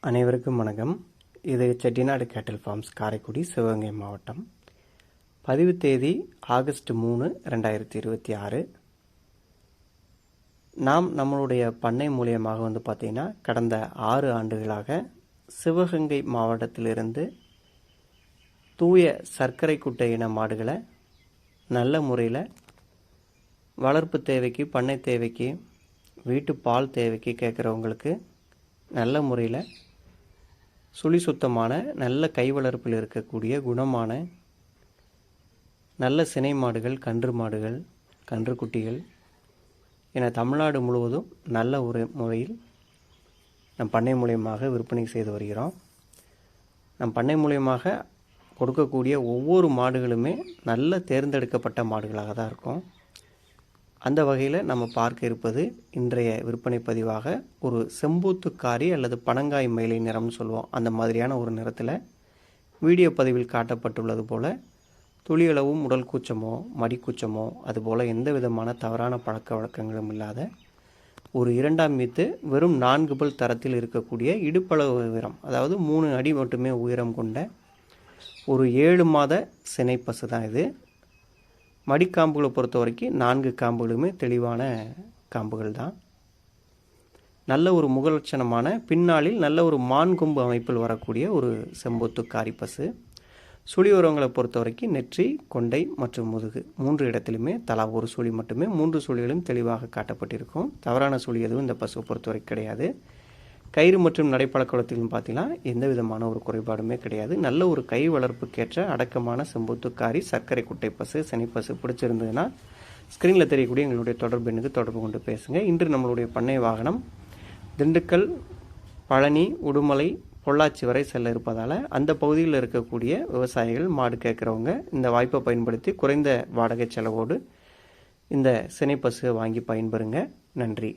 அனைவருக்கும் வணக்கம். இது செட்டிநாடு கேட்டில் ஃபார்ம்ஸ், காரைக்குடி, சிவகங்கை மாவட்டம். பதிவு தேதி ஆகஸ்ட் 3, 2026. நாம் நம்மளுடைய பண்ணை மூலியமாக பார்த்திங்கன்னா கடந்த 6 ஆண்டுகளாக சிவகங்கை மாவட்டத்திலிருந்து தூய சர்க்கரை குட்டை இன மாடுகளை நல்ல முறையில் வளர்ப்பு தேவைக்கு, பண்ணை தேவைக்கு, வீட்டு பால் தேவைக்கு கேட்குறவங்களுக்கு நல்ல முறையில் சுழி சுத்தமான நல்ல கை வளர்ப்பில் இருக்கக்கூடிய குணமான நல்ல சினை மாடுகள், கன்று மாடுகள், கன்று குட்டிகள் என தமிழ்நாடு முழுவதும் நல்ல ஒரு முறையில் நம் பண்ணை மூலியமாக விற்பனை செய்து வருகிறோம். நம் பண்ணை மூலியமாக கொடுக்கக்கூடிய ஒவ்வொரு மாடுகளுமே நல்ல தேர்ந்தெடுக்கப்பட்ட மாடுகளாக தான் இருக்கும். அந்த வகையில் நம்ம பார்க்க இருப்பது இன்றைய விற்பனை பதிவாக ஒரு செம்பூத்துக்காரி அல்லது பனங்காய் மயிலை நிறம்னு சொல்லுவோம். அந்த மாதிரியான ஒரு நிறத்தில் வீடியோ பதிவில் காட்டப்பட்டுள்ளது போல் துளியளவும் உடல் கூச்சமோ மடிக்கூச்சமோ அதுபோல் எந்த விதமான தவறான பழக்க வழக்கங்களும் இல்லாத ஒரு 2ஆம் மீத்து வெறும் 4 பல் தரத்தில் இருக்கக்கூடிய இடுப்பளவு உயரம், அதாவது 3 அடி மட்டுமே உயரம் கொண்ட ஒரு 7 மாத சினை பசு தான் இது. மடிக்காம்புகளை பொறுத்த வரைக்கும் 4 காம்புகளுமே தெளிவான காம்புகள் தான். நல்ல ஒரு முகலட்சணமான பின்னாளில் நல்ல ஒரு மான் கொம்பு அமைப்பில் வரக்கூடிய ஒரு செம்பொத்து காரி பசு. சுழி உரங்களை பொறுத்த வரைக்கும் நெற்றி, கொண்டை மற்றும் முதுகு 3 இடத்திலுமே தலா ஒரு சுழி மட்டுமே, 3 சுழிகளும் தெளிவாக காட்டப்பட்டிருக்கும். தவறான சுழி எதுவும் இந்த பசுவை பொறுத்த வரைக்கும் கிடையாது. கயிறு மற்றும் நடைப்பழக்க வளத்திலும் பார்த்தீங்கன்னா எந்த விதமான ஒரு குறைபாடுமே கிடையாது. நல்ல ஒரு கை வளர்ப்புக்கேற்ற அடக்கமான செம்பூத்துக்காரி சர்க்கரை குட்டை பசு, சனிப்பசு பிடிச்சிருந்ததுன்னா ஸ்க்ரீனில் தெரியக்கூடிய எங்களுடைய தொடர்பு எண்ணுக்கு தொடர்பு கொண்டு பேசுங்க. இன்று நம்மளுடைய பண்ணை வாகனம் திண்டுக்கல், பழனி, உடுமலை, பொள்ளாச்சி வரை செல்ல இருப்பதால் அந்த பகுதியில் இருக்கக்கூடிய விவசாயிகள் மாடு கேட்குறவங்க இந்த வாய்ப்பை பயன்படுத்தி குறைந்த வாடகை செலவோடு இந்த சினை பசுவை வாங்கி பயன்பெறுங்க. நன்றி.